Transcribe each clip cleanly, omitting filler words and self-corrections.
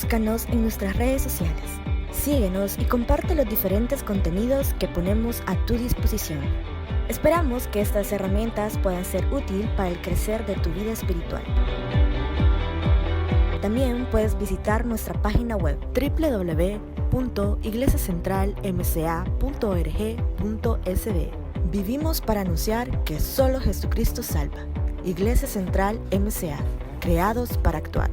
Búscanos en nuestras redes sociales. Síguenos y comparte los diferentes contenidos que ponemos a tu disposición. Esperamos que estas herramientas puedan ser útiles para el crecer de tu vida espiritual. También puedes visitar nuestra página web www.iglesiacentralmca.org.sb. Vivimos para anunciar que solo Jesucristo salva. Iglesia Central MCA, creados para actuar.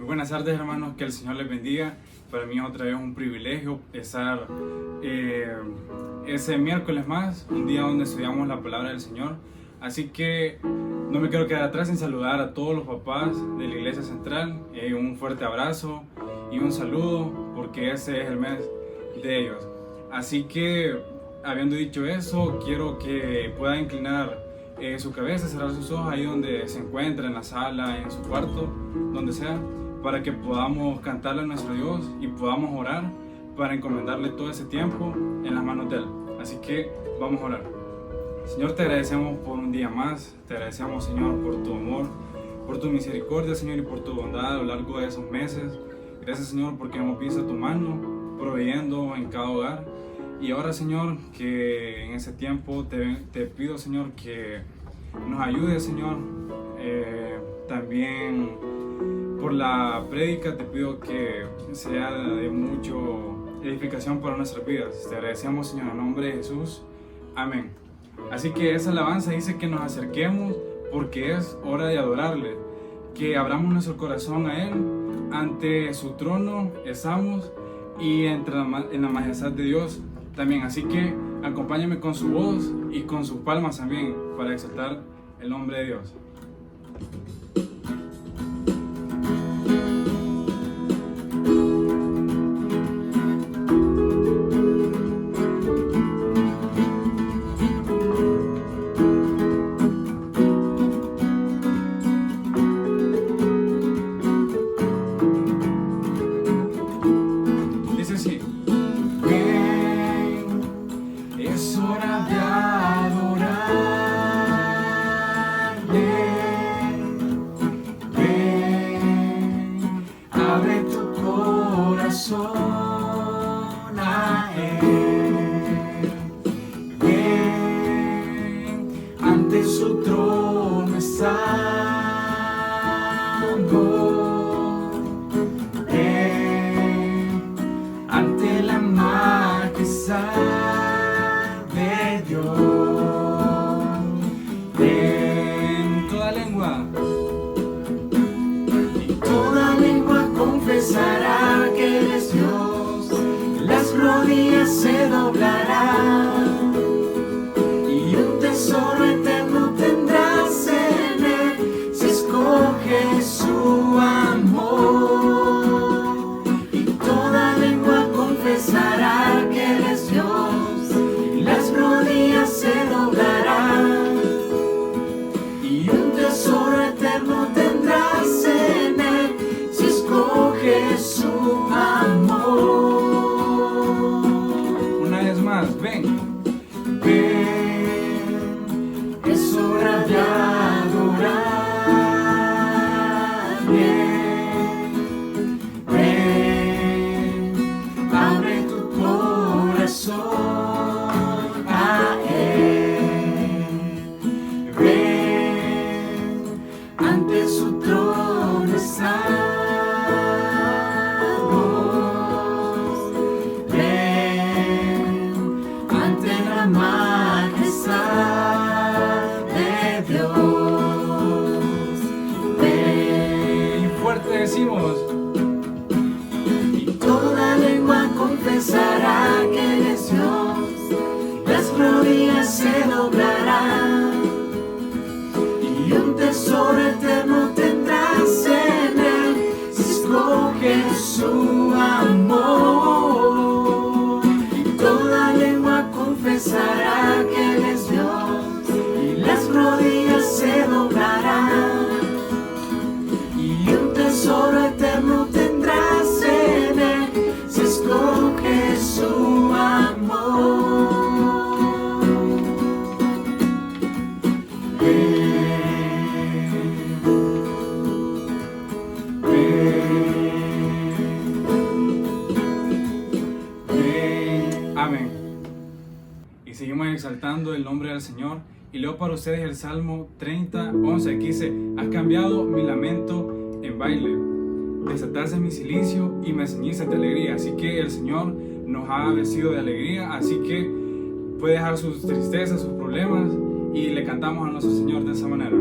Buenas tardes, hermanos, que el Señor les bendiga. Para mí es otra vez un privilegio estar ese miércoles más, un día donde estudiamos la palabra del Señor. Así que no me quiero quedar atrás en saludar a todos los papás de la Iglesia Central. Un fuerte abrazo y un saludo, porque ese es el mes de ellos. Así que, habiendo dicho eso, quiero que pueda inclinar su cabeza, cerrar sus ojos ahí donde se encuentra, en la sala, en su cuarto, donde sea, para que podamos cantarle a nuestro Dios y podamos orar para encomendarle todo ese tiempo en las manos de Él. Así que vamos a orar. Señor, te agradecemos por un día más, te agradecemos, Señor, por tu amor, por tu misericordia, Señor, y por tu bondad a lo largo de esos meses. Gracias, Señor, porque hemos visto tu mano proveyendo en cada hogar. Y ahora, Señor, que en ese tiempo te pido, Señor, que nos ayudes, Señor, también por la prédica te pido que sea de mucha edificación para nuestras vidas. Te agradecemos, Señor, en nombre de Jesús. Amén. Así que esa alabanza dice que nos acerquemos porque es hora de adorarle, que abramos nuestro corazón a Él, ante su trono estamos y en la majestad de Dios también. Así que acompáñame con su voz y con sus palmas también para exaltar el nombre de Dios. Ante su trono estamos, ante la majestad de Dios. Toda lengua Y toda lengua confesará que Él es Dios, las rodillas se doblarán y un tesoro eterno tendrás en Él si escoges su amor. Y toda lengua confesará que Él es Dios, y las rodillas se doblarán y un tesoro eterno tendrás en Él si escoges su amor. una vez más, ven. Es hora de adorar. Ven, abre tu corazón a Él. Ven, ante su trono estamos. Ven, ante la majestad de Dios. Ven, Fuerte decimos. y toda lengua confesará que Él es Dios, las rodillas se doblarán exaltando el nombre del Señor. Y leo para ustedes el Salmo 30:11, que dice: has cambiado mi lamento en baile, desataste mi silicio y me ceñiste de alegría. Así que el Señor nos ha vestido de alegría, así que puede dejar sus tristezas, sus problemas, y le cantamos a nuestro Señor de esa manera.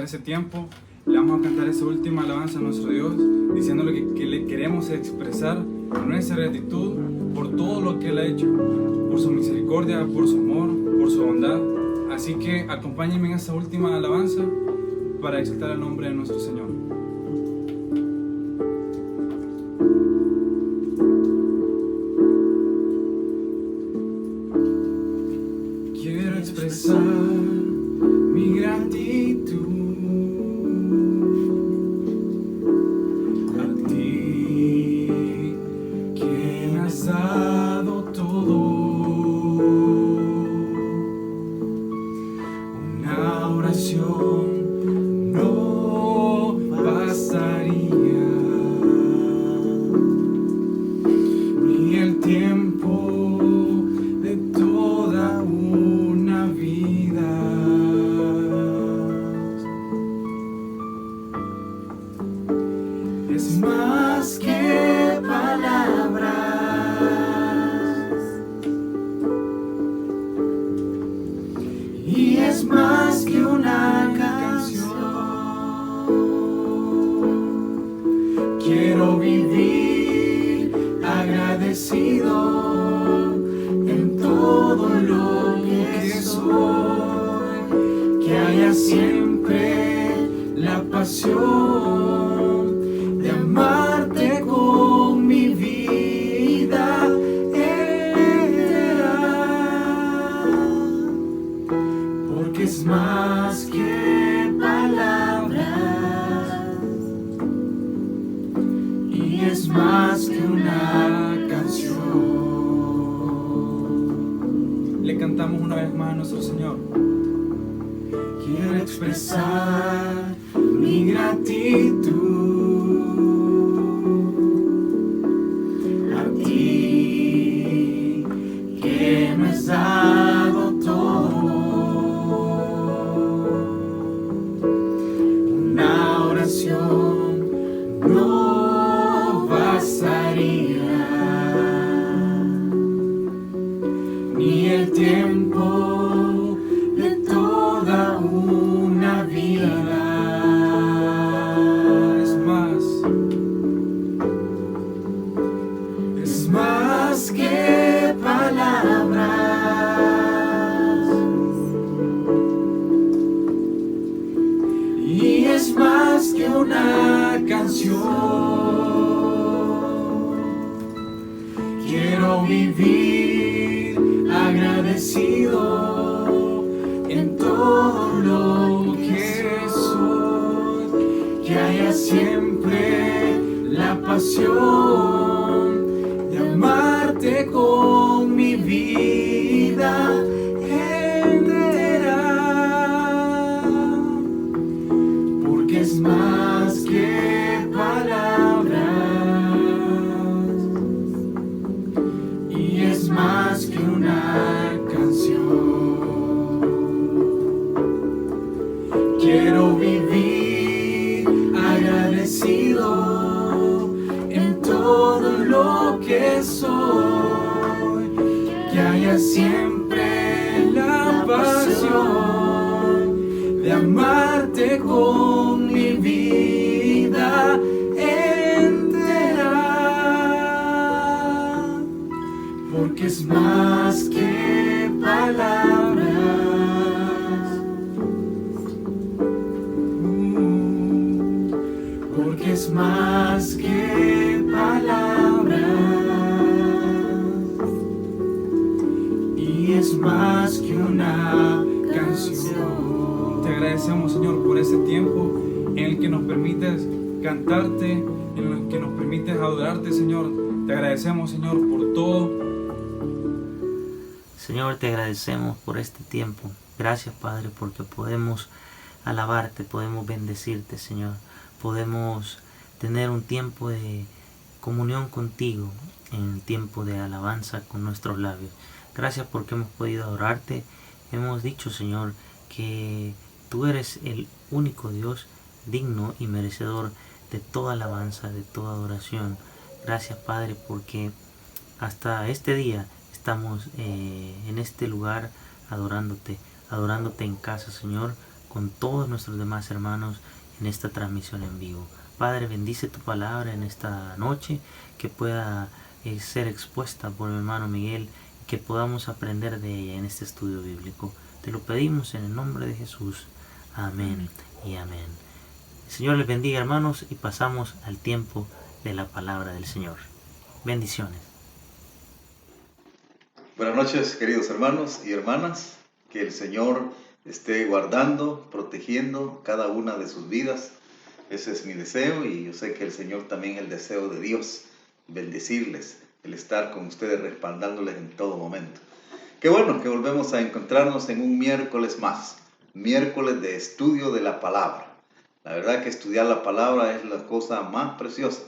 Ese tiempo le vamos a cantar esa última alabanza a nuestro Dios, diciéndole que le queremos expresar nuestra gratitud por todo lo que Él ha hecho, por su misericordia, por su amor, por su bondad. Así que acompáñenme en esta última alabanza para exaltar el nombre de nuestro Señor. Quiero expresar mi gratitud a ti, quien has dado todo. Una oración no bastaría, ni el tiempo de toda una vida. Es más que palabras, y es más que una canción. Quiero vivir agradecido en todo lo que soy, que haya siempre la pasión de amarte con mi vida. Porque es más que palabras, y es más que una canción. Le cantamos una vez más a nuestro Señor. quiero expresar mi gratitud a ti que me has dado todo. Una oración no bastaría, ni el tiempo de toda una vida. Es más que palabras, y es más que una canción. Quiero vivir agradecido en todo lo que soy, que haya siempre la pasión de amarte con mi vida entera, porque es más que palabras y es más que una canción. Quiero vivir agradecido en todo lo que soy, que haya siempre la pasión de amarte con mi vida entera, porque es más que palabras. Porque es más que palabras y es más que una canción. Te agradecemos, Señor, por este tiempo en el que nos permites cantarte, en el que nos permites adorarte, Señor. Te agradecemos, Señor, por todo. Señor, te agradecemos por este tiempo. Gracias, Padre, porque podemos alabarte, podemos bendecirte, Señor. Podemos tener un tiempo de comunión contigo, en el tiempo de alabanza con nuestros labios. Gracias porque hemos podido adorarte. Hemos dicho, Señor, que tú eres el único Dios digno y merecedor de toda alabanza, de toda adoración. Gracias, Padre, porque hasta este día estamos en este lugar adorándote en casa, Señor, con todos nuestros demás hermanos en esta transmisión en vivo. Padre, bendice tu palabra en esta noche, que pueda ser expuesta por mi hermano Miguel, que podamos aprender de ella en este estudio bíblico. Te lo pedimos en el nombre de Jesús. Amén y amén. El Señor les bendiga, hermanos, y pasamos al tiempo de la palabra del Señor. Bendiciones. Buenas noches, queridos hermanos y hermanas. Que el Señor esté guardando, protegiendo cada una de sus vidas. Ese es mi deseo, y yo sé que el Señor también es el deseo de Dios, bendecirles, el estar con ustedes, respaldándoles en todo momento. Qué bueno que volvemos a encontrarnos en un miércoles más, miércoles de estudio de la palabra. La verdad que estudiar la palabra es la cosa más preciosa.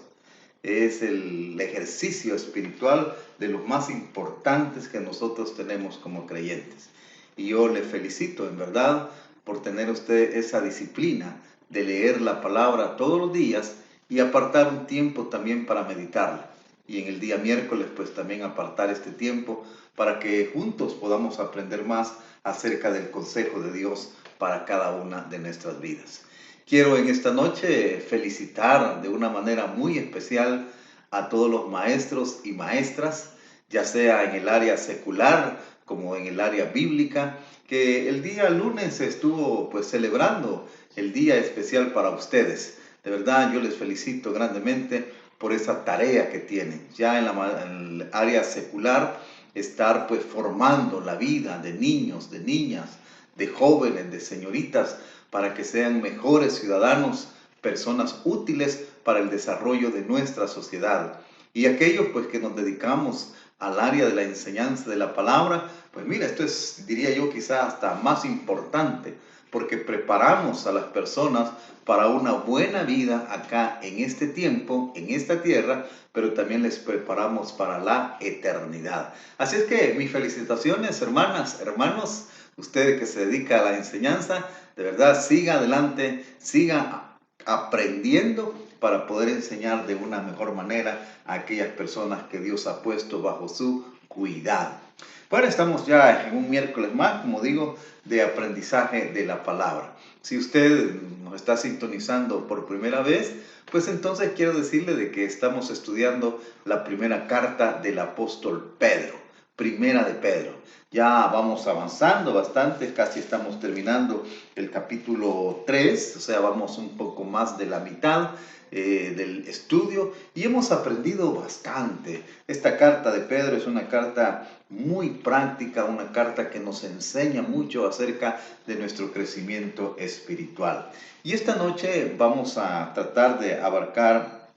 Es el ejercicio espiritual de los más importantes que nosotros tenemos como creyentes. Y yo le felicito, en verdad, por tener usted esa disciplina de leer la palabra todos los días y apartar un tiempo también para meditarla. Y en el día miércoles, pues también apartar este tiempo para que juntos podamos aprender más acerca del consejo de Dios para cada una de nuestras vidas. Quiero en esta noche felicitar de una manera muy especial a todos los maestros y maestras, ya sea en el área secular como en el área bíblica, que el día lunes estuvo pues celebrando el día especial para ustedes. De verdad, yo les felicito grandemente por esa tarea que tienen. Ya en el área secular, estar pues formando la vida de niños, de niñas, de jóvenes, de señoritas, para que sean mejores ciudadanos, personas útiles para el desarrollo de nuestra sociedad. Y aquellos pues que nos dedicamos al área de la enseñanza de la palabra, pues mira, esto es, diría yo, quizá hasta más importante, porque preparamos a las personas para una buena vida acá en este tiempo, en esta tierra, pero también les preparamos para la eternidad. Así es que mis felicitaciones, hermanas, hermanos, ustedes que se dedican a la enseñanza, de verdad siga adelante, siga aprendiendo para poder enseñar de una mejor manera a aquellas personas que Dios ha puesto bajo su cuidado. Bueno, estamos ya en un miércoles más, como digo, de aprendizaje de la palabra. Si usted nos está sintonizando por primera vez, pues entonces quiero decirle de que estamos estudiando la primera carta del apóstol Pedro, primera de Pedro. Ya vamos avanzando bastante, casi estamos terminando el capítulo 3, o sea, vamos un poco más de la mitad del estudio y hemos aprendido bastante. Esta carta de Pedro es una carta muy práctica, una carta que nos enseña mucho acerca de nuestro crecimiento espiritual. Y esta noche vamos a tratar de abarcar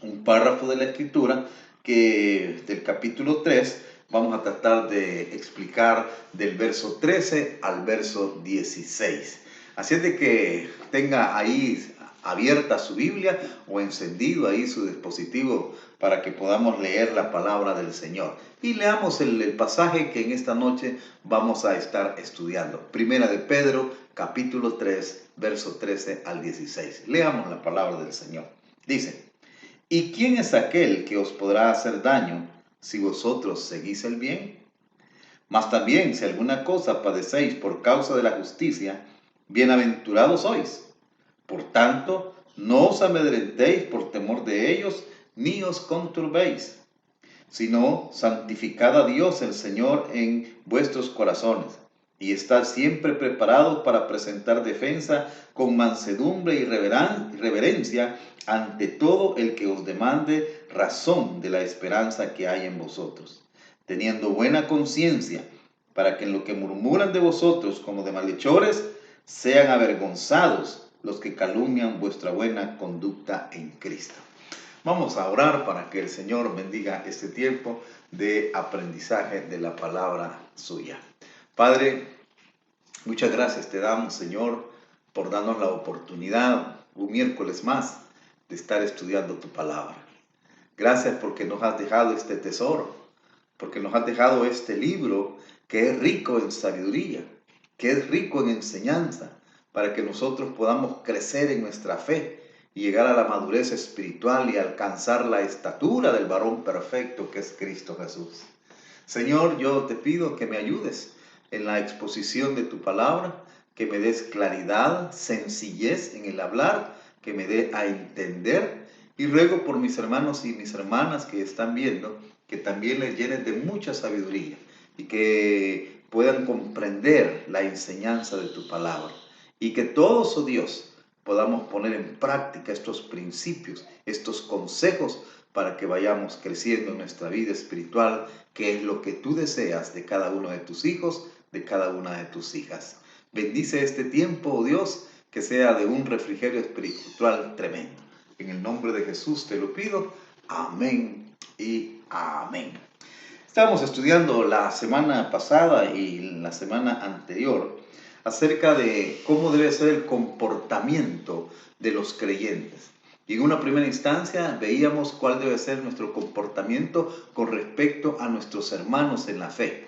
un párrafo de la Escritura que del capítulo 3 vamos a tratar de explicar del verso 13 al verso 16. Así es de que tenga ahí abierta su Biblia o encendido ahí su dispositivo para que podamos leer la palabra del Señor. Y leamos el pasaje que en esta noche vamos a estar estudiando. Primera de Pedro, capítulo 3, verso 13 al 16. Leamos la palabra del Señor. Dice: ¿Y quién es aquel que os podrá hacer daño si vosotros seguís el bien? Mas también si alguna cosa padecéis por causa de la justicia, bienaventurados sois. Por tanto, no os amedrentéis por temor de ellos, ni os conturbéis, sino santificad a Dios el Señor en vuestros corazones, y estad siempre preparados para presentar defensa con mansedumbre y reverencia ante todo el que os demande razón de la esperanza que hay en vosotros, teniendo buena conciencia, para que en lo que murmuran de vosotros como de malhechores, sean avergonzados los que calumnian vuestra buena conducta en Cristo. Vamos a orar para que el Señor bendiga este tiempo de aprendizaje de la palabra suya. Padre, muchas gracias te damos, Señor, por darnos la oportunidad, un miércoles más, de estar estudiando tu palabra. Gracias porque nos has dejado este tesoro, porque nos has dejado este libro que es rico en sabiduría, que es rico en enseñanza, para que nosotros podamos crecer en nuestra fe y llegar a la madurez espiritual y alcanzar la estatura del varón perfecto que es Cristo Jesús. Señor, yo te pido que me ayudes en la exposición de tu palabra, que me des claridad, sencillez en el hablar, que me dé a entender, y ruego por mis hermanos y mis hermanas que están viendo, que también les llenes de mucha sabiduría y que puedan comprender la enseñanza de tu palabra. Y que todos, oh Dios, podamos poner en práctica estos principios, estos consejos, para que vayamos creciendo en nuestra vida espiritual, que es lo que tú deseas de cada uno de tus hijos, de cada una de tus hijas. Bendice este tiempo, oh Dios, que sea de un refrigerio espiritual tremendo. En el nombre de Jesús te lo pido. Amén y amén. Estábamos estudiando la semana pasada y la semana anterior acerca de cómo debe ser el comportamiento de los creyentes. Y en una primera instancia veíamos cuál debe ser nuestro comportamiento con respecto a nuestros hermanos en la fe.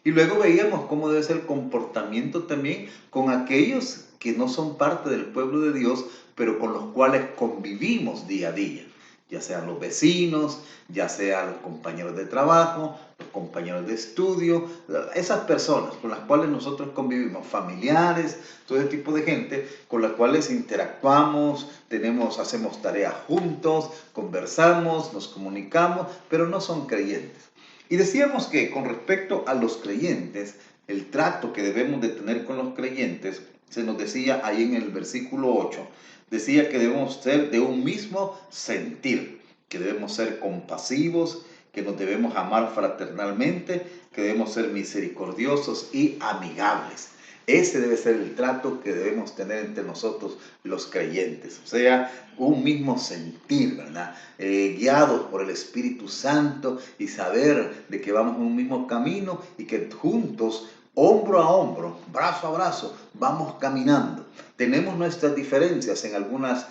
Y luego veíamos cómo debe ser el comportamiento también con aquellos que no son parte del pueblo de Dios, pero con los cuales convivimos día a día. Ya sean los vecinos, ya sean los compañeros de trabajo, los compañeros de estudio, esas personas con las cuales nosotros convivimos, familiares, todo ese tipo de gente con las cuales interactuamos, hacemos tareas juntos, conversamos, nos comunicamos, pero no son creyentes. Y decíamos que con respecto a los creyentes, el trato que debemos de tener con los creyentes, se nos decía ahí en el versículo 8, decía que debemos ser de un mismo sentir, que debemos ser compasivos, que nos debemos amar fraternalmente, que debemos ser misericordiosos y amigables. Ese debe ser el trato que debemos tener entre nosotros los creyentes, o sea, un mismo sentir, ¿verdad? Guiados por el Espíritu Santo y saber de que vamos en un mismo camino y que juntos hombro a hombro, brazo a brazo, vamos caminando. Tenemos nuestras diferencias en algunas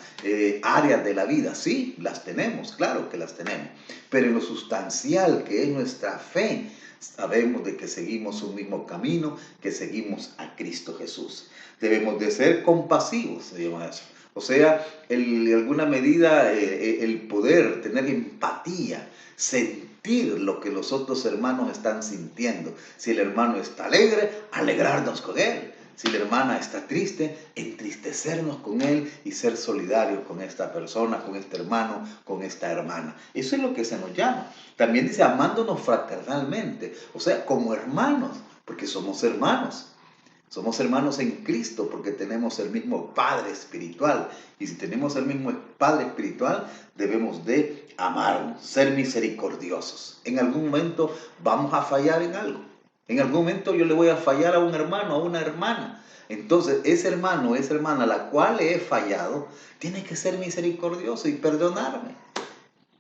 áreas de la vida, sí, las tenemos, claro que las tenemos, pero en lo sustancial que es nuestra fe, sabemos de que seguimos un mismo camino, que seguimos a Cristo Jesús. Debemos de ser compasivos, se llama eso. O sea, en alguna medida el poder tener empatía, sentir lo que los otros hermanos están sintiendo. Si el hermano está alegre, alegrarnos con él. Si la hermana está triste, entristecernos con él y ser solidarios con esta persona, con este hermano, con esta hermana. Eso es lo que se nos llama. También dice amándonos fraternalmente, o sea, como hermanos, porque somos hermanos. Somos hermanos en Cristo porque tenemos el mismo Padre espiritual. Y si tenemos el mismo Padre espiritual, debemos de amarnos, ser misericordiosos. En algún momento vamos a fallar en algo. En algún momento yo le voy a fallar a un hermano, a una hermana. Entonces, ese hermano o esa hermana a la cual le he fallado, tiene que ser misericordioso y perdonarme.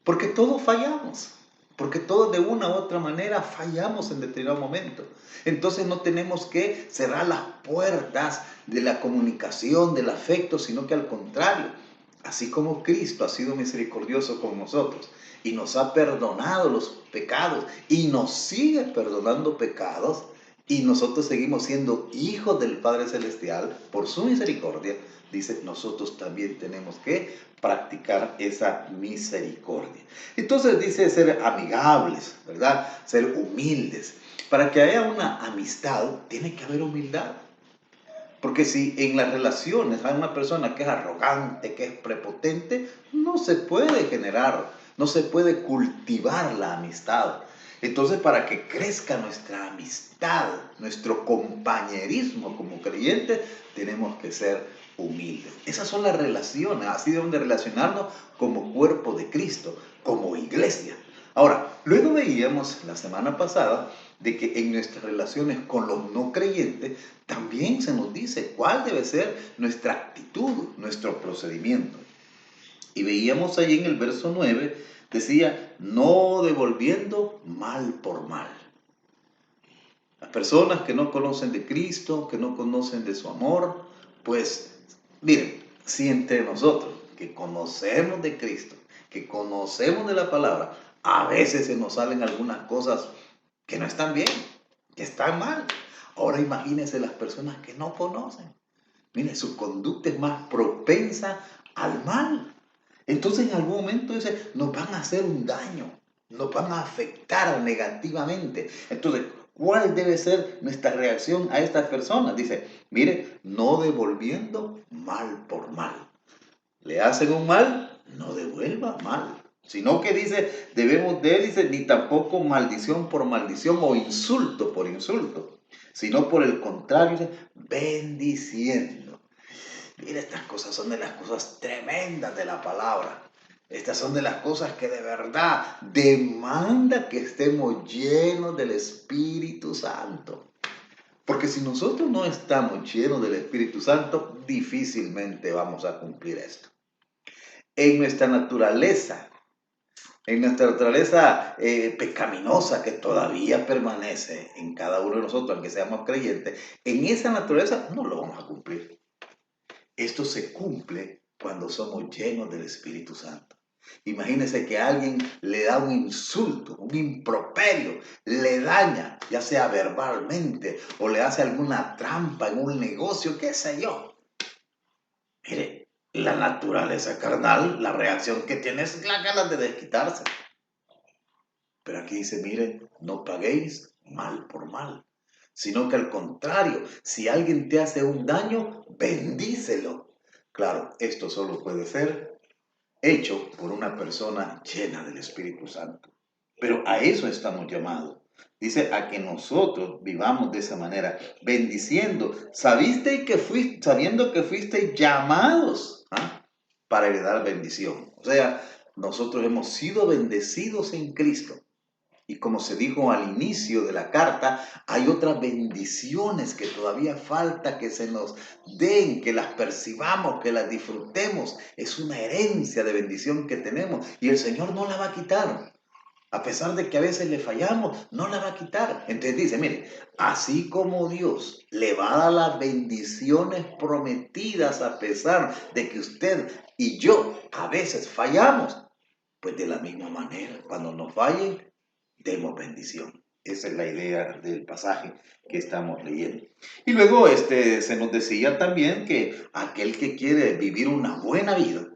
Porque todos fallamos. Porque todos de una u otra manera fallamos en determinado momento. Entonces no tenemos que cerrar las puertas de la comunicación, del afecto, sino que al contrario, así como Cristo ha sido misericordioso con nosotros y nos ha perdonado los pecados y nos sigue perdonando pecados y nosotros seguimos siendo hijos del Padre Celestial por su misericordia, dice, nosotros también tenemos que practicar esa misericordia. Entonces dice ser amigables, ¿verdad? Ser humildes. Para que haya una amistad, tiene que haber humildad. Porque si en las relaciones hay una persona que es arrogante, que es prepotente, no se puede generar, no se puede cultivar la amistad. Entonces, para que crezca nuestra amistad, nuestro compañerismo como creyentes, tenemos que ser humildes. Esas son las relaciones, así debemos de relacionarnos como cuerpo de Cristo, como iglesia. Ahora, luego veíamos la semana pasada de que en nuestras relaciones con los no creyentes también se nos dice cuál debe ser nuestra actitud, nuestro procedimiento. Y veíamos ahí en el verso 9, decía, no devolviendo mal por mal. Las personas que no conocen de Cristo, que no conocen de su amor, pues miren, si entre nosotros que conocemos de Cristo, que conocemos de la palabra, a veces se nos salen algunas cosas que no están bien, que están mal. Ahora imagínense las personas que no conocen. Miren, su conducta es más propensa al mal. Entonces en algún momento dice, nos van a hacer un daño, nos van a afectar negativamente. Entonces, ¿cuál debe ser nuestra reacción a estas personas? Dice, mire, no devolviendo mal por mal. Le hacen un mal, no devuelva mal. Sino que dice, debemos de, dice, ni tampoco maldición por maldición o insulto por insulto, sino por el contrario, dice, bendiciendo. Mira, estas cosas son de las cosas tremendas de la palabra. Estas son de las cosas que de verdad demanda que estemos llenos del Espíritu Santo. Porque si nosotros no estamos llenos del Espíritu Santo, difícilmente vamos a cumplir esto. En nuestra naturaleza pecaminosa que todavía permanece en cada uno de nosotros, aunque seamos creyentes, en esa naturaleza no lo vamos a cumplir. Esto se cumple cuando somos llenos del Espíritu Santo. Imagínense que alguien le da un insulto, un improperio, le daña, ya sea verbalmente o le hace alguna trampa en un negocio, qué sé yo. Mire, la naturaleza carnal, la reacción que tiene es la ganas de desquitarse. Pero aquí dice, mire, no paguéis mal por mal, sino que al contrario, si alguien te hace un daño, bendícelo. Claro, esto solo puede ser hecho por una persona llena del Espíritu Santo. Pero a eso estamos llamados. Dice, a que nosotros vivamos de esa manera, bendiciendo, sabiendo que fuisteis llamados para heredar bendición. O sea, nosotros hemos sido bendecidos en Cristo. Y como se dijo al inicio de la carta, hay otras bendiciones que todavía falta que se nos den, que las percibamos, que las disfrutemos. Es una herencia de bendición que tenemos y el Señor no la va a quitar. A pesar de que a veces le fallamos, no la va a quitar. Entonces dice, mire, así como Dios le va a dar las bendiciones prometidas a pesar de que usted y yo a veces fallamos, pues de la misma manera, cuando nos fallen, demos bendición. Esa es la idea del pasaje que estamos leyendo. Y luego se nos decía también que aquel que quiere vivir una buena vida,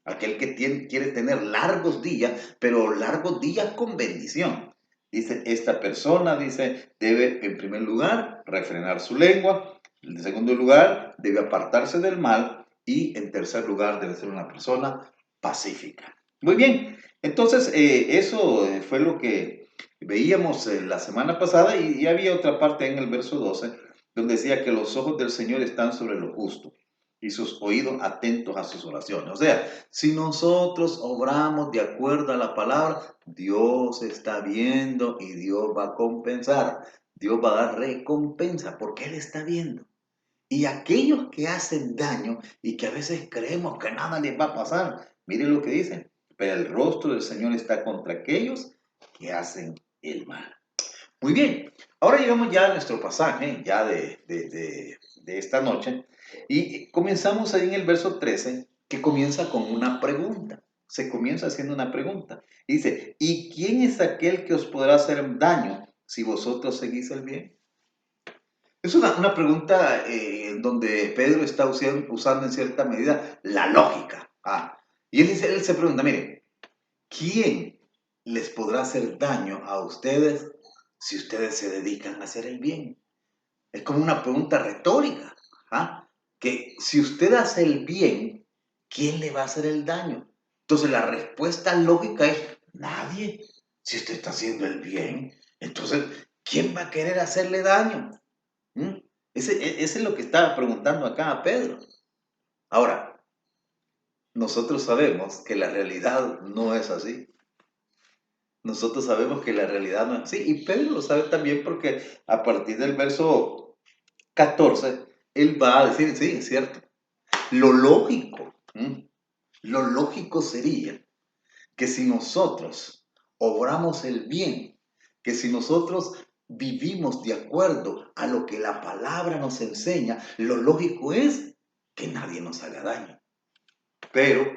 aquel que quiere tener largos días, pero largos días con bendición. Dice, esta persona, dice, debe en primer lugar refrenar su lengua, en segundo lugar debe apartarse del mal y en tercer lugar debe ser una persona pacífica. Muy bien, entonces eso fue lo que veíamos la semana pasada y había otra parte en el verso 12 donde decía que los ojos del Señor están sobre lo justo y sus oídos atentos a sus oraciones. O sea, si nosotros obramos de acuerdo a la palabra, Dios está viendo y Dios va a compensar. Dios va a dar recompensa porque Él está viendo. Y aquellos que hacen daño y que a veces creemos que nada les va a pasar, miren lo que dicen. Pero el rostro del Señor está contra aquellos que hacen el mal. Muy bien, ahora llegamos ya a nuestro pasaje, ya de esta noche, y comenzamos ahí en el verso 13, que comienza con una pregunta. Se comienza haciendo una pregunta. Dice, ¿y quién es aquel que os podrá hacer daño si vosotros seguís el bien? Es una pregunta donde Pedro está usando en cierta medida la lógica. Y él se pregunta, mire, ¿quién les podrá hacer daño a ustedes si ustedes se dedican a hacer el bien? Es como una pregunta retórica. Que si usted hace el bien, ¿quién le va a hacer el daño? Entonces la respuesta lógica es nadie. Si usted está haciendo el bien, entonces ¿quién va a querer hacerle daño? Ese es lo que estaba preguntando acá a Pedro. Ahora, nosotros sabemos que la realidad no es así. Nosotros sabemos que la realidad no es así. Y Pedro lo sabe también porque a partir del verso 14, él va a decir, sí, es cierto. Lo lógico sería que si nosotros obramos el bien, que si nosotros vivimos de acuerdo a lo que la palabra nos enseña, lo lógico es que nadie nos haga daño. Pero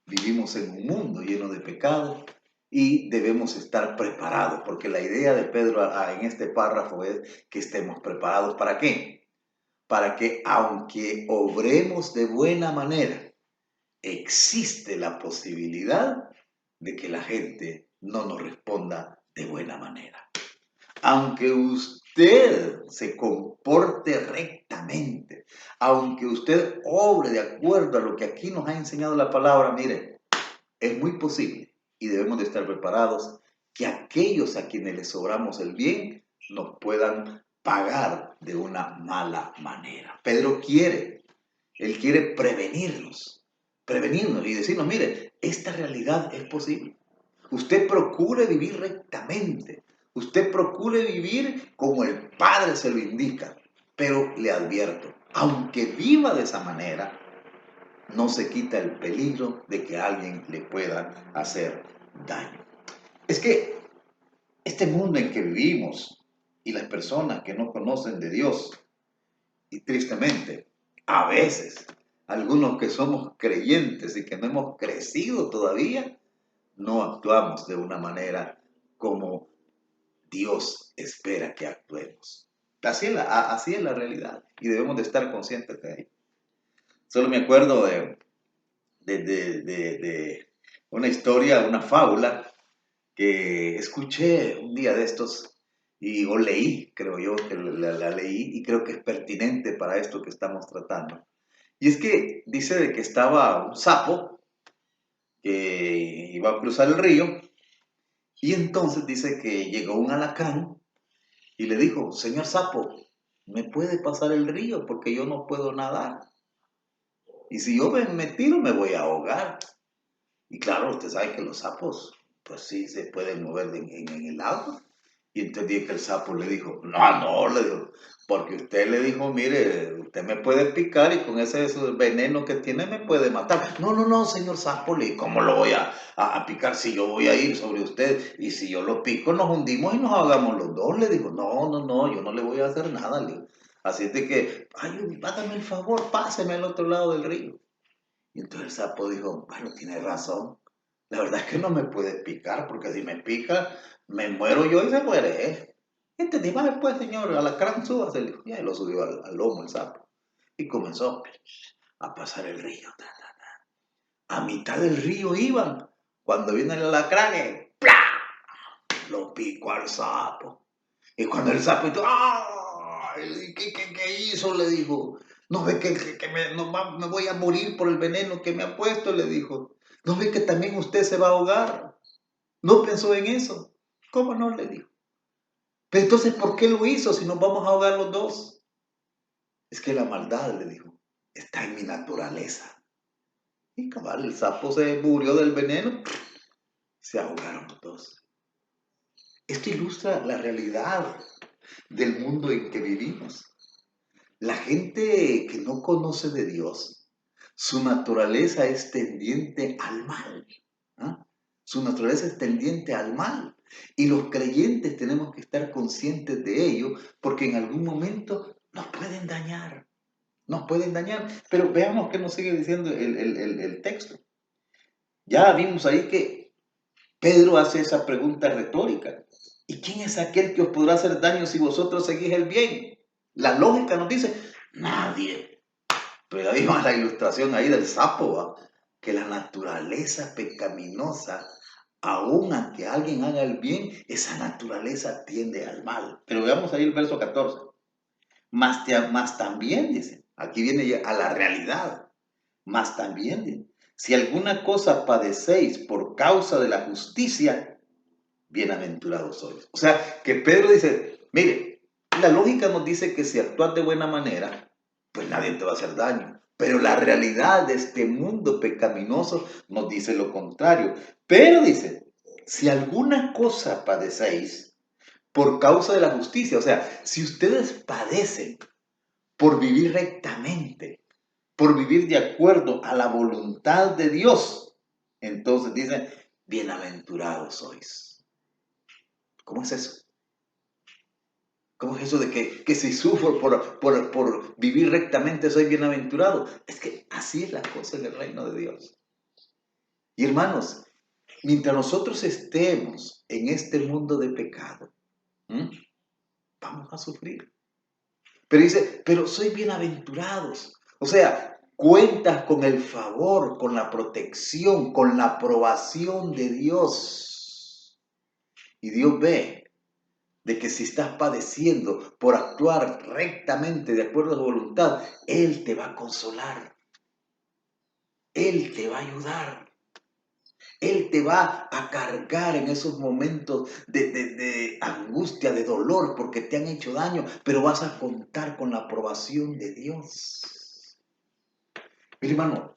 vivimos en un mundo lleno de pecado y debemos estar preparados, porque la idea de Pedro en este párrafo es que estemos preparados. ¿Para qué? Para que aunque obremos de buena manera, existe la posibilidad de que la gente no nos responda de buena manera. Aunque usted se comporte rectamente, aunque usted obre de acuerdo a lo que aquí nos ha enseñado la palabra, mire, es muy posible y debemos de estar preparados que aquellos a quienes les obramos el bien nos puedan pagar de una mala manera. Pedro él quiere prevenirnos y decirnos, mire, esta realidad es posible. Usted procure vivir rectamente. Usted procure vivir como el Padre se lo indica. Pero le advierto, aunque viva de esa manera, no se quita el peligro de que alguien le pueda hacer daño. Es que este mundo en que vivimos y las personas que no conocen de Dios, y tristemente, a veces, algunos que somos creyentes y que no hemos crecido todavía, no actuamos de una manera como Dios espera que actuemos. Así es la realidad y debemos de estar conscientes de ello. Solo me acuerdo de una historia, una fábula que escuché un día de estos o leí, creo yo que la leí y creo que es pertinente para esto que estamos tratando. Y es que dice de que estaba un sapo que iba a cruzar el río y entonces dice que llegó un alacrán y le dijo, señor sapo, ¿me puede pasar el río? Porque yo no puedo nadar. Y si yo me tiro me voy a ahogar. Y claro, usted sabe que los sapos, pues sí, se pueden mover en el agua. Y entonces dije que el sapo le dijo, no, le dijo, porque usted le dijo, mire, usted me puede picar y con ese veneno que tiene me puede matar. No, señor sapo, le dije, ¿cómo lo voy a picar si yo voy a ir sobre usted? Y si yo lo pico, nos hundimos y nos ahogamos los dos. Le dijo, no, yo no le voy a hacer nada, le dijo. Así es de que, ay, hágame el favor, páseme al otro lado del río. Y entonces el sapo dijo, bueno, tiene razón. La verdad es que no me puede picar, porque si me pica, me muero yo y se muere él. Entonces, dígame pues, señor, alacrán, súbase. Y ahí lo subió al lomo el sapo. Y comenzó a pasar el río. A mitad del río iban. Cuando viene el alacrán, ¡plá! Lo picó al sapo. Y cuando el sapo dijo, ¡ay! ¿Qué hizo? Le dijo. ¿No ve que me voy a morir por el veneno que me ha puesto? Le dijo. ¿No ve que también usted se va a ahogar? ¿No pensó en eso? ¿Cómo no? Le dijo. Pero entonces, ¿por qué lo hizo si nos vamos a ahogar los dos? Es que la maldad, le dijo, está en mi naturaleza. Y cabal, el sapo se murió del veneno, se ahogaron los dos. Esto ilustra la realidad del mundo en que vivimos. La gente que no conoce de Dios, su naturaleza es tendiente al mal. ¿Ah? Su naturaleza es tendiente al mal. Y los creyentes tenemos que estar conscientes de ello porque en algún momento nos pueden dañar. Nos pueden dañar. Pero veamos qué nos sigue diciendo el texto. Ya vimos ahí que Pedro hace esa pregunta retórica. ¿Y quién es aquel que os podrá hacer daño si vosotros seguís el bien? La lógica nos dice, nadie. Pero ahí va la ilustración ahí del sapo, ¿va? Que la naturaleza pecaminosa, aun aunque alguien haga el bien, esa naturaleza tiende al mal. Pero veamos ahí el verso 14. Más también, dice, aquí viene ya a la realidad. Más también, dice, si alguna cosa padecéis por causa de la justicia, bienaventurados sois. O sea, que Pedro dice, mire, la lógica nos dice que si actúas de buena manera, pues nadie te va a hacer daño. Pero la realidad de este mundo pecaminoso nos dice lo contrario. Pero dice, si alguna cosa padecéis por causa de la justicia, o sea, si ustedes padecen por vivir rectamente, por vivir de acuerdo a la voluntad de Dios, entonces dice, bienaventurados sois. ¿Cómo es eso? ¿Cómo es eso de que si sufro por vivir rectamente soy bienaventurado? Es que así es la cosa en el reino de Dios. Y hermanos, mientras nosotros estemos en este mundo de pecado, vamos a sufrir. Pero dice, pero soy bienaventurados. O sea, cuentas con el favor, con la protección, con la aprobación de Dios. Y Dios ve de que si estás padeciendo por actuar rectamente de acuerdo a su voluntad, Él te va a consolar. Él te va a ayudar. Él te va a cargar en esos momentos de angustia, de dolor, porque te han hecho daño, pero vas a contar con la aprobación de Dios. Mi hermano,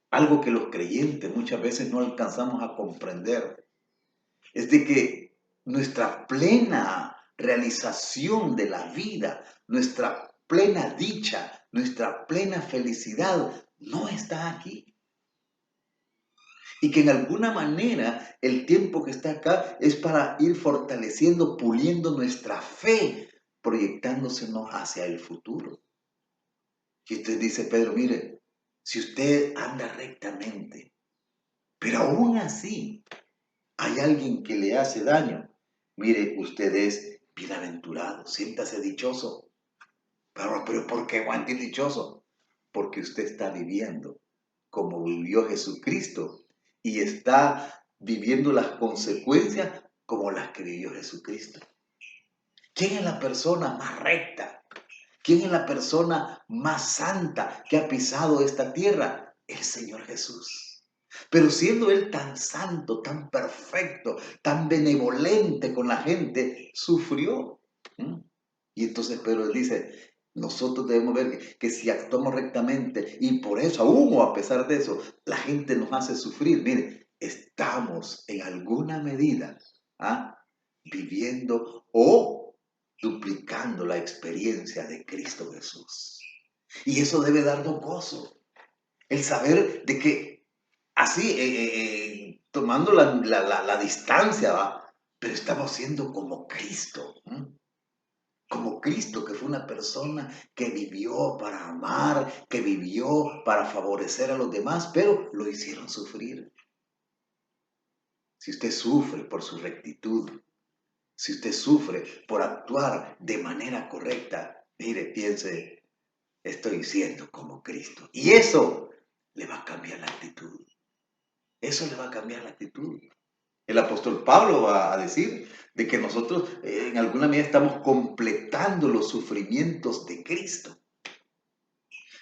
algo que los creyentes muchas veces no alcanzamos a comprender es de que nuestra plena realización de la vida, nuestra plena dicha, nuestra plena felicidad no está aquí. Y que en alguna manera el tiempo que está acá es para ir fortaleciendo, puliendo nuestra fe, proyectándosenos hacia el futuro. Y entonces dice Pedro, mire, si usted anda rectamente, pero aún así hay alguien que le hace daño, mire, usted es bienaventurado, siéntase dichoso. Pero ¿por qué aguante dichoso? Porque usted está viviendo como vivió Jesucristo y está viviendo las consecuencias como las que vivió Jesucristo. ¿Quién es la persona más recta? ¿Quién es la persona más santa que ha pisado esta tierra? El Señor Jesús. Pero siendo Él tan santo, tan perfecto, tan benevolente con la gente, sufrió. Y entonces Pedro dice, nosotros debemos ver que si actuamos rectamente y por eso, aún o a pesar de eso, la gente nos hace sufrir. Mire, estamos en alguna medida viviendo o duplicando la experiencia de Cristo Jesús. Y eso debe darnos gozo. El saber de que así, tomando la distancia, ¿va? Pero estamos siendo como Cristo. Como Cristo, que fue una persona que vivió para amar, que vivió para favorecer a los demás, pero lo hicieron sufrir. Si usted sufre por su rectitud, si usted sufre por actuar de manera correcta, mire, piense, estoy siendo como Cristo. Y eso le va a cambiar la actitud. Eso le va a cambiar la actitud. El apóstol Pablo va a decir de que nosotros en alguna medida estamos completando los sufrimientos de Cristo.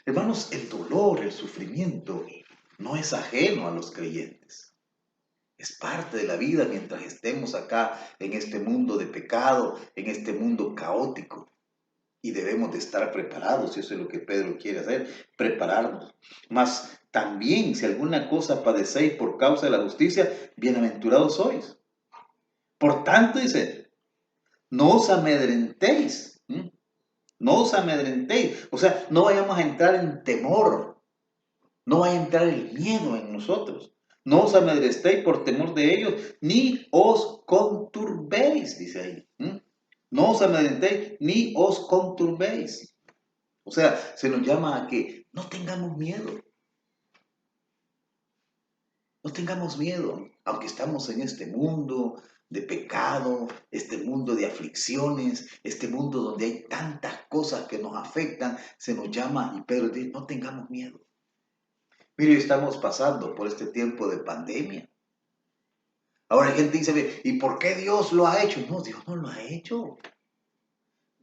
Hermanos, el dolor, el sufrimiento no es ajeno a los creyentes. Es parte de la vida mientras estemos acá en este mundo de pecado, en este mundo caótico. Y debemos de estar preparados, y eso es lo que Pedro quiere hacer, prepararnos. Mas también, si alguna cosa padecéis por causa de la justicia, bienaventurados sois. Por tanto, dice, no os amedrentéis. No os amedrentéis. O sea, no vayamos a entrar en temor. No vaya a entrar el miedo en nosotros. No os amedrentéis por temor de ellos, ni os conturbéis, dice ahí. No os amedrentéis, ni os conturbéis. O sea, se nos llama a que no tengamos miedo. No tengamos miedo, aunque estamos en este mundo de pecado, este mundo de aflicciones, este mundo donde hay tantas cosas que nos afectan, se nos llama, y Pedro dice, no tengamos miedo. Mire, estamos pasando por este tiempo de pandemia. Ahora hay gente que dice, ¿y por qué Dios lo ha hecho? No, Dios no lo ha hecho.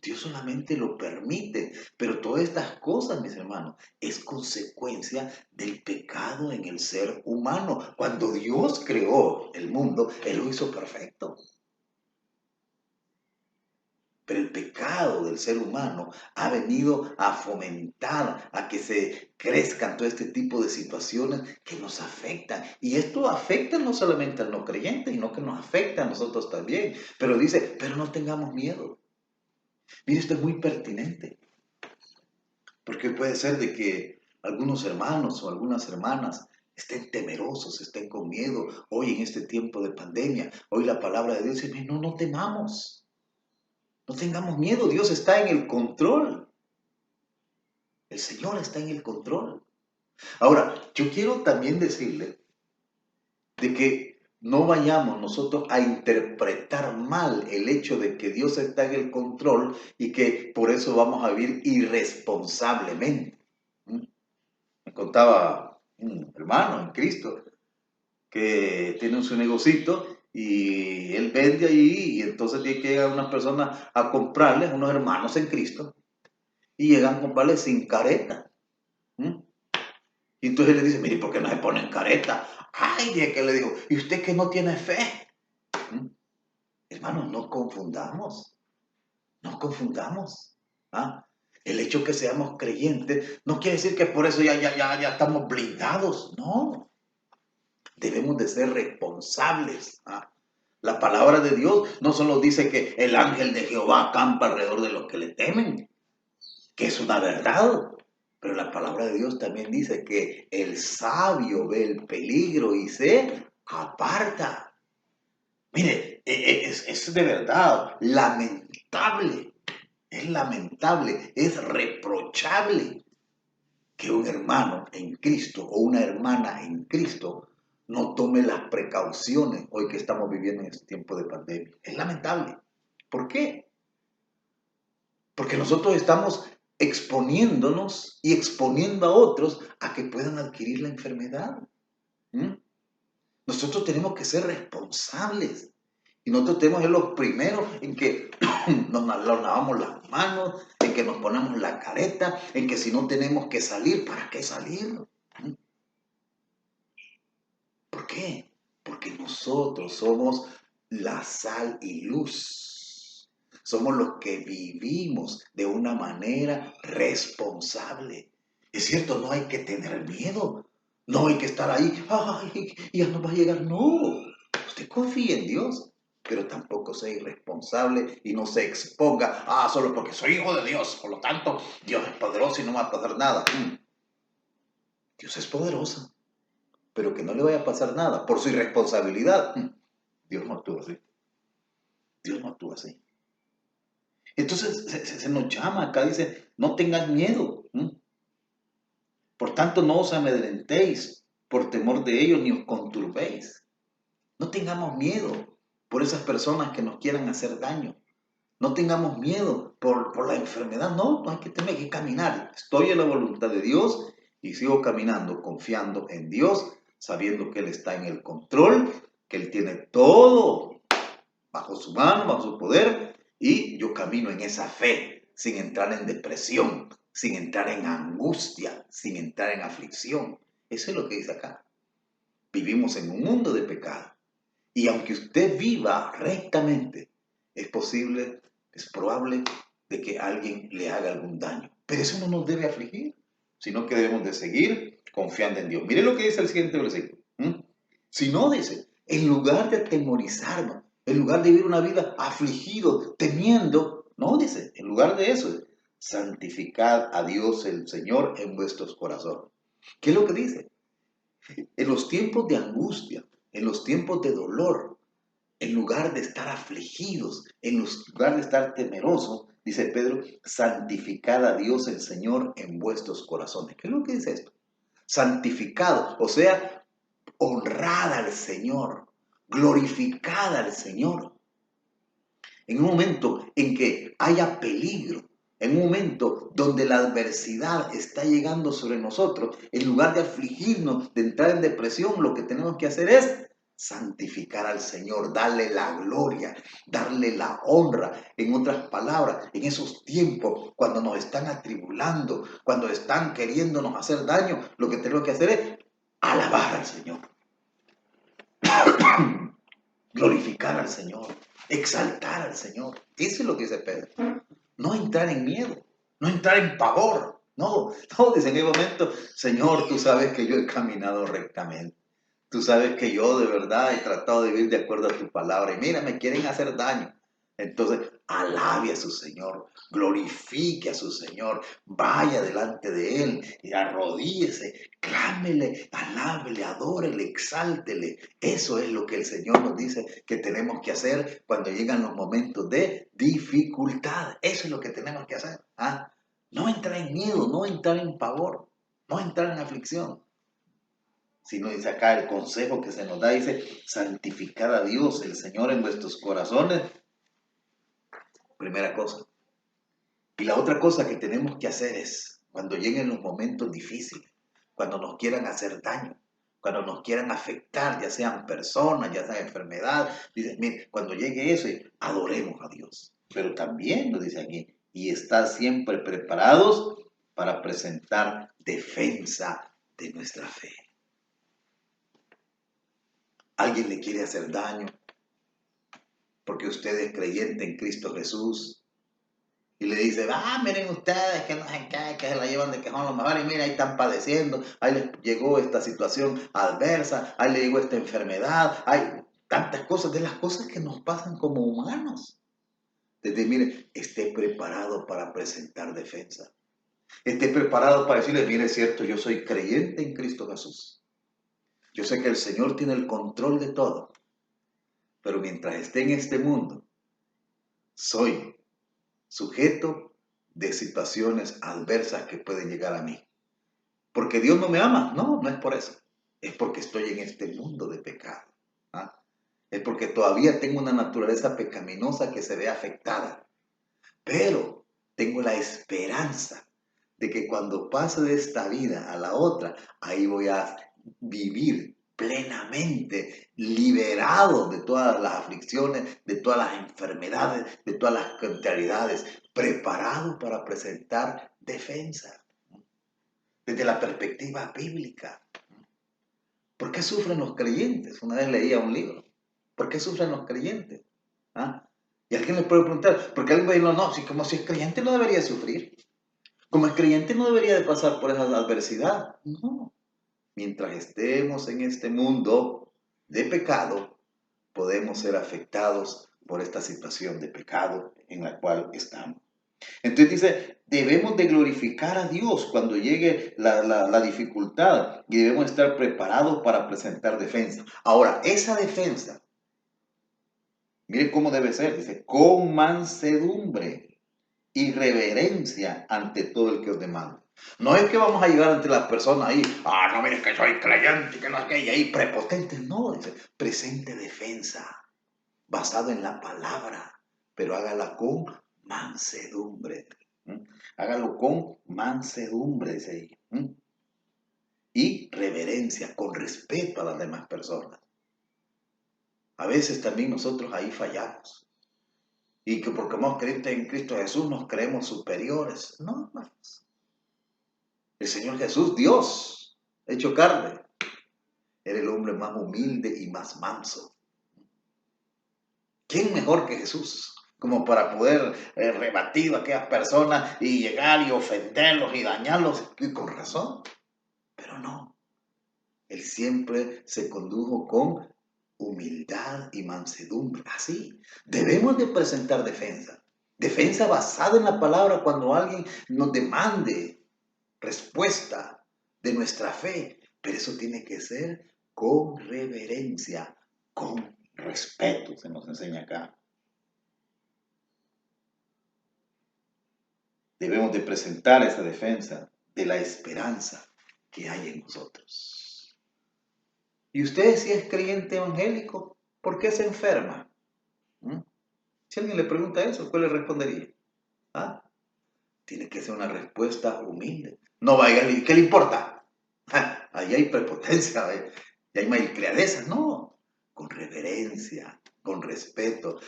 Dios solamente lo permite. Pero todas estas cosas, mis hermanos, es consecuencia del pecado en el ser humano. Cuando Dios creó el mundo, Él lo hizo perfecto. Pero el pecado del ser humano ha venido a fomentar, a que se crezcan todo este tipo de situaciones que nos afectan. Y esto afecta no solamente al no creyente, sino que nos afecta a nosotros también. Pero dice, pero no tengamos miedo. Mire, esto es muy pertinente. Porque puede ser de que algunos hermanos o algunas hermanas estén temerosos, estén con miedo. Hoy en este tiempo de pandemia, hoy la palabra de Dios dice, no temamos. No tengamos miedo, Dios está en el control. El Señor está en el control. Ahora, yo quiero también decirle de que no vayamos nosotros a interpretar mal el hecho de que Dios está en el control y que por eso vamos a vivir irresponsablemente. Me contaba un hermano en Cristo que tiene su negocito y él vende ahí y entonces tiene que llegar unas personas a comprarles, unos hermanos en Cristo, y llegan a comprarles sin careta. Y entonces él le dice, mire, ¿por qué no se ponen careta? Ay, de que le dijo, ¿y usted que no tiene fe? Hermanos, no confundamos. El hecho que seamos creyentes no quiere decir que por eso ya estamos blindados. No. Debemos de ser responsables. La palabra de Dios no solo dice que el ángel de Jehová acampa alrededor de los que le temen, que es una verdad, pero la palabra de Dios también dice que el sabio ve el peligro y se aparta. Mire, es de verdad lamentable, es reprochable que un hermano en Cristo o una hermana en Cristo no tome las precauciones hoy que estamos viviendo en este tiempo de pandemia. Es lamentable. ¿Por qué? Porque nosotros estamos exponiéndonos y exponiendo a otros a que puedan adquirir la enfermedad. Nosotros tenemos que ser responsables. Y nosotros tenemos que ser los primeros en que nos lavamos las manos, en que nos ponemos la careta, en que si no tenemos que salir, ¿para qué salir? ¿Por qué? Porque nosotros somos la sal y luz. Somos los que vivimos de una manera responsable. Es cierto, no hay que tener miedo. No hay que estar ahí, ay, ya no va a llegar. No, usted confía en Dios. pero tampoco sea irresponsable y no se exponga, solo porque soy hijo de Dios, por lo tanto, Dios es poderoso y no me va a pasar nada. Dios es poderoso, pero que no le vaya a pasar nada por su irresponsabilidad. Dios no actúa así. Dios no actúa así. Entonces se nos llama acá, dice, no tengan miedo. Por tanto, no os amedrentéis por temor de ellos, ni os conturbéis. No tengamos miedo por esas personas que nos quieran hacer daño. No tengamos miedo por la enfermedad. No hay que tener que caminar. Estoy en la voluntad de Dios y sigo caminando, confiando en Dios, sabiendo que Él está en el control, que Él tiene todo bajo su mano, bajo su poder, y yo camino en esa fe, sin entrar en depresión, sin entrar en angustia, sin entrar en aflicción. Eso es lo que dice acá. Vivimos en un mundo de pecado. Y aunque usted viva rectamente, es posible, es probable de que alguien le haga algún daño. Pero eso no nos debe afligir, sino que debemos de seguir confiando en Dios. Mire lo que dice el siguiente versículo. Si no, dice, en lugar de atemorizarnos, en lugar de vivir una vida afligido, temiendo, no, dice, en lugar de eso, santificad a Dios el Señor en vuestros corazones. ¿Qué es lo que dice? En los tiempos de angustia, en los tiempos de dolor, en lugar de estar afligidos, en lugar de estar temerosos, dice Pedro, santificad a Dios el Señor en vuestros corazones. ¿Qué es lo que dice esto? Santificado, o sea, honrad al Señor, glorificad al Señor. En un momento en que haya peligro, en un momento donde la adversidad está llegando sobre nosotros, en lugar de afligirnos, de entrar en depresión, lo que tenemos que hacer es santificar al Señor, darle la gloria, darle la honra. En otras palabras, en esos tiempos, cuando nos están atribulando, cuando están queriéndonos hacer daño, lo que tenemos que hacer es alabar al Señor, glorificar al Señor, exaltar al Señor. Eso es lo que dice Pedro. No entrar en miedo, no entrar en pavor. No, dice en el momento, Señor, tú sabes que yo he caminado rectamente. Tú sabes que yo de verdad he tratado de vivir de acuerdo a tu palabra. Y mira, me quieren hacer daño. Entonces, alabe a su Señor, glorifique a su Señor, vaya delante de Él y arrodíllese, clámele, alábele, adórele, exáltele. Eso es lo que el Señor nos dice que tenemos que hacer cuando llegan los momentos de dificultad. Eso es lo que tenemos que hacer. No entrar en miedo, no entrar en pavor, no entrar en aflicción. Sino dice acá el consejo que se nos da, dice, santificad a Dios, el Señor, en vuestros corazones. Primera cosa. Y la otra cosa que tenemos que hacer es, cuando lleguen los momentos difíciles, cuando nos quieran hacer daño, cuando nos quieran afectar, ya sean personas, ya sean enfermedad, dice, mire, cuando llegue eso, adoremos a Dios. Pero también nos dice aquí, y estar siempre preparados para presentar defensa de nuestra fe. Alguien le quiere hacer daño porque usted es creyente en Cristo Jesús y le dice, miren ustedes que no sé qué, que se la llevan de que son los mejores, y mira, ahí están padeciendo, ahí les llegó esta situación adversa, ahí le llegó esta enfermedad, hay tantas cosas, de las cosas que nos pasan como humanos. Desde, mire, esté preparado para presentar defensa. Esté preparado para decirle, mire, es cierto, yo soy creyente en Cristo Jesús. Yo sé que el Señor tiene el control de todo. Pero mientras esté en este mundo, soy sujeto de situaciones adversas que pueden llegar a mí. ¿Porque Dios no me ama? No es por eso. Es porque estoy en este mundo de pecado. Es porque todavía tengo una naturaleza pecaminosa que se ve afectada. Pero tengo la esperanza de que cuando pase de esta vida a la otra, ahí voy a vivir plenamente liberado de todas las aflicciones, de todas las enfermedades, de todas las contrariedades, preparado para presentar defensa desde la perspectiva bíblica. ¿Por qué sufren los creyentes? Una vez leía un libro. ¿Por qué sufren los creyentes? Y alguien le puede preguntar, porque alguien va a decir, no, como si es creyente no debería sufrir. Como es creyente no debería de pasar por esa adversidad. No. Mientras estemos en este mundo de pecado, podemos ser afectados por esta situación de pecado en la cual estamos. Entonces dice, debemos de glorificar a Dios cuando llegue la dificultad y debemos estar preparados para presentar defensa. Ahora, esa defensa, mire cómo debe ser, dice, con mansedumbre y reverencia ante todo el que os demanda. No es que vamos a llegar ante las personas ahí, no, mire que soy creyente, que no es que hay ahí prepotentes. No, dice, presente defensa, basado en la palabra, pero hágala con mansedumbre. Hágalo con mansedumbre, dice ahí. Y reverencia, con respeto a las demás personas. A veces también nosotros ahí fallamos. Y que porque hemos creído en Cristo Jesús nos creemos superiores. No, hermanos. El Señor Jesús, Dios, hecho carne, era el hombre más humilde y más manso. ¿Quién mejor que Jesús? Como para poder rebatir a aquellas personas y llegar y ofenderlos y dañarlos, y con razón. Pero no, Él siempre se condujo con humildad y mansedumbre. Así, debemos de presentar defensa. Defensa basada en la palabra cuando alguien nos demande respuesta de nuestra fe. Pero eso tiene que ser con reverencia, con respeto, se nos enseña acá. Debemos de presentar esa defensa de la esperanza que hay en nosotros. ¿Y usted si es creyente evangélico, por qué se enferma? Si alguien le pregunta eso, ¿cuál le respondería? Tiene que ser una respuesta humilde. No vaya y ¿qué le importa? Ahí hay prepotencia, y hay malcriadeza. No, con reverencia, con respeto.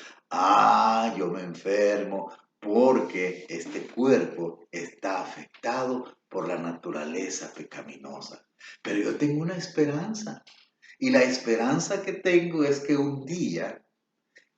Yo me enfermo porque este cuerpo está afectado por la naturaleza pecaminosa. Pero yo tengo una esperanza. Y la esperanza que tengo es que un día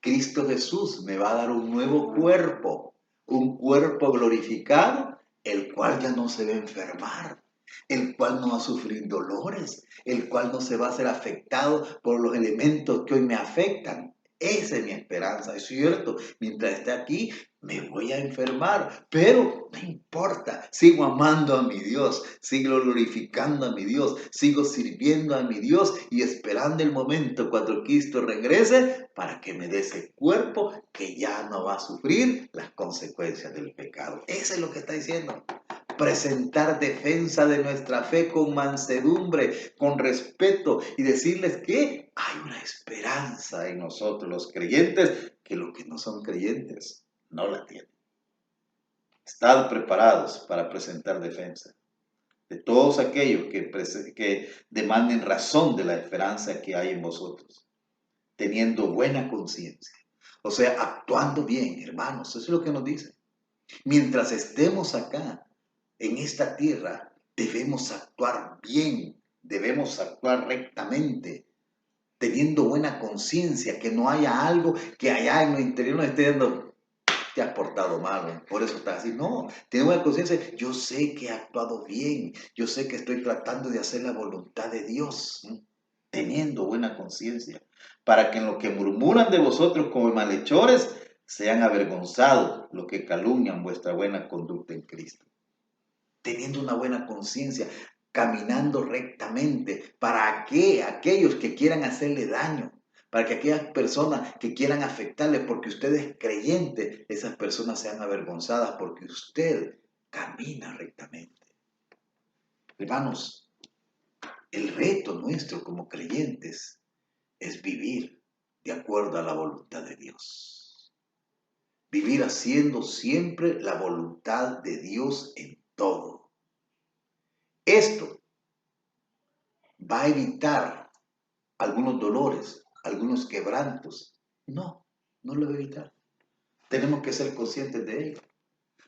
Cristo Jesús me va a dar un nuevo cuerpo, un cuerpo glorificado, el cual ya no se va a enfermar, el cual no va a sufrir dolores, el cual no se va a ser afectado por los elementos que hoy me afectan. Esa es mi esperanza, es cierto. Mientras esté aquí, me voy a enfermar, pero no importa. Sigo amando a mi Dios, sigo glorificando a mi Dios, sigo sirviendo a mi Dios y esperando el momento cuando Cristo regrese para que me dé ese cuerpo que ya no va a sufrir las consecuencias del pecado. Eso es lo que está diciendo. Presentar defensa de nuestra fe con mansedumbre, con respeto y decirles que hay una esperanza en nosotros los creyentes que los que no son creyentes no la tienen. Estad preparados para presentar defensa de todos aquellos que demanden razón de la esperanza que hay en vosotros, teniendo buena conciencia. O sea, actuando bien, hermanos, eso es lo que nos dice. Mientras estemos acá, en esta tierra, debemos actuar bien, debemos actuar rectamente, teniendo buena conciencia, que no haya algo que allá en lo interior nos esté dando, te has portado mal, por eso estás así. No, tengo buena conciencia, yo sé que he actuado bien, yo sé que estoy tratando de hacer la voluntad de Dios, teniendo buena conciencia, para que en lo que murmuran de vosotros como malhechores, sean avergonzados los que calumnian vuestra buena conducta en Cristo. Teniendo una buena conciencia, caminando rectamente, para que aquellos que quieran hacerle daño, para que aquellas personas que quieran afectarle, porque usted es creyente, esas personas sean avergonzadas porque usted camina rectamente. Hermanos, el reto nuestro como creyentes es vivir de acuerdo a la voluntad de Dios. Vivir haciendo siempre la voluntad de Dios en todo. Esto va a evitar algunos dolores, algunos quebrantos. No lo va a evitar. Tenemos que ser conscientes de ello.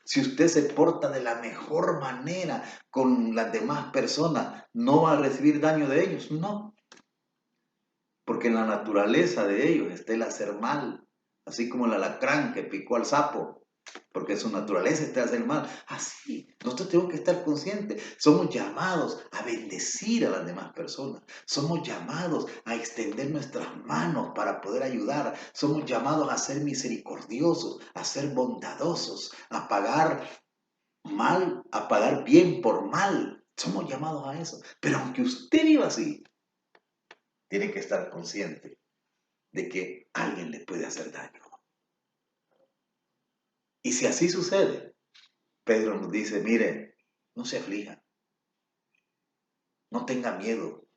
Si usted se porta de la mejor manera con las demás personas, ¿no va a recibir daño de ellos? No. Porque en la naturaleza de ellos está el hacer mal. Así como el alacrán que picó al sapo. porque su naturaleza es hacer mal. Así, nosotros tenemos que estar conscientes. Somos llamados a bendecir a las demás personas. Somos llamados a extender nuestras manos para poder ayudar. Somos llamados a ser misericordiosos, a ser bondadosos, a pagar mal, a pagar bien por mal. Somos llamados a eso. Pero aunque usted viva así, tiene que estar consciente de que alguien le puede hacer daño. Y si así sucede, Pedro nos dice, mire, no se aflija, no tenga miedo,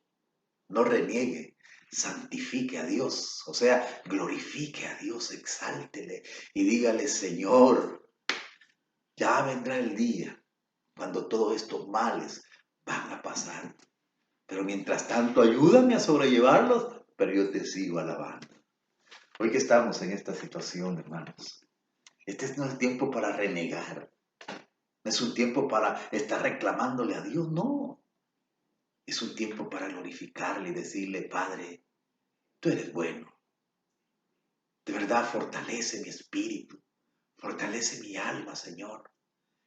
no reniegue, santifique a Dios, o sea, glorifique a Dios, exáltele y dígale, Señor, ya vendrá el día cuando todos estos males van a pasar. Pero mientras tanto, ayúdame a sobrellevarlos, pero yo te sigo alabando. Hoy que estamos en esta situación, hermanos, este no es tiempo para renegar. No es un tiempo para estar reclamándole a Dios, no. Es un tiempo para glorificarle y decirle, Padre, tú eres bueno. De verdad, fortalece mi espíritu, fortalece mi alma, Señor.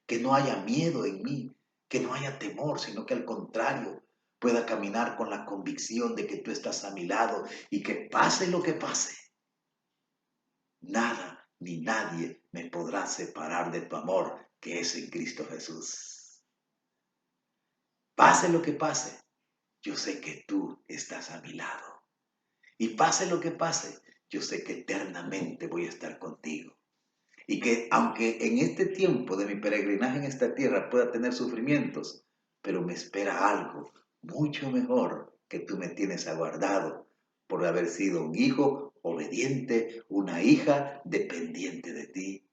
Que no haya miedo en mí, que no haya temor, sino que al contrario, pueda caminar con la convicción de que tú estás a mi lado y que pase lo que pase, nada ni nadie me podrá separar de tu amor que es en Cristo Jesús. Pase lo que pase, yo sé que tú estás a mi lado. Y pase lo que pase, yo sé que eternamente voy a estar contigo. Y que aunque en este tiempo de mi peregrinaje en esta tierra pueda tener sufrimientos, pero me espera algo mucho mejor que tú me tienes aguardado por haber sido un hijo obediente, una hija dependiente de ti,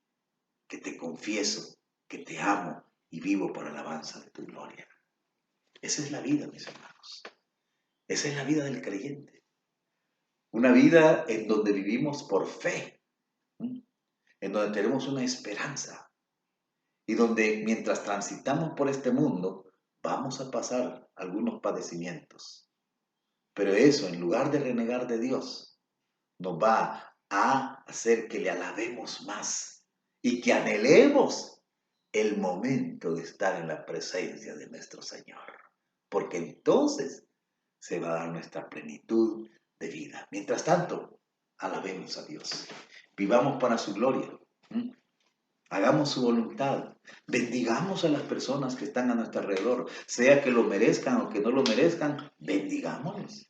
que te confieso, que te amo y vivo por alabanza de tu gloria. Esa es la vida, mis hermanos. Esa es la vida del creyente. Una vida en donde vivimos por fe, en donde tenemos una esperanza y donde mientras transitamos por este mundo vamos a pasar algunos padecimientos. Pero eso, en lugar de renegar de Dios, nos va a hacer que le alabemos más y que anhelemos el momento de estar en la presencia de nuestro Señor. Porque entonces se va a dar nuestra plenitud de vida. Mientras tanto, alabemos a Dios. Vivamos para su gloria. Hagamos su voluntad. Bendigamos a las personas que están a nuestro alrededor. Sea que lo merezcan o que no lo merezcan, bendigámoslos.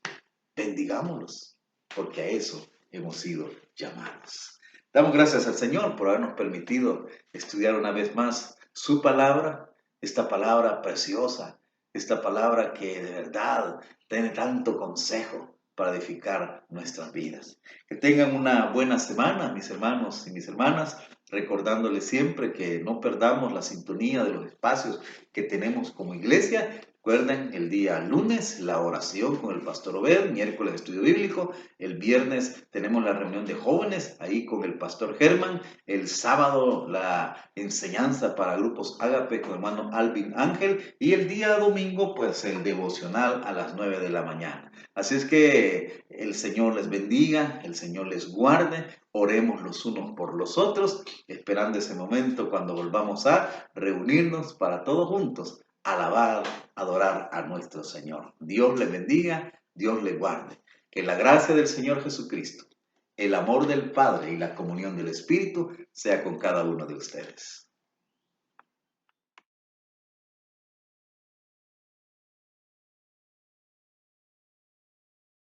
Bendigámoslos. Porque a eso hemos sido llamados. Damos gracias al Señor por habernos permitido estudiar una vez más su palabra, esta palabra preciosa, esta palabra que de verdad tiene tanto consejo para edificar nuestras vidas. Que tengan una buena semana, mis hermanos y mis hermanas, recordándoles siempre que no perdamos la sintonía de los espacios que tenemos como iglesia. Recuerden, el día lunes la oración con el pastor Obed, miércoles estudio bíblico, el viernes tenemos la reunión de jóvenes ahí con el pastor Germán, el sábado la enseñanza para grupos Ágape con el hermano Alvin Ángel y el día domingo pues el devocional a las 9 de la mañana. Así es que el Señor les bendiga, el Señor les guarde, oremos los unos por los otros, esperando ese momento cuando volvamos a reunirnos para todos juntos alabar, adorar a nuestro Señor. Dios le bendiga, Dios le guarde. Que la gracia del Señor Jesucristo, el amor del Padre y la comunión del Espíritu sea con cada uno de ustedes.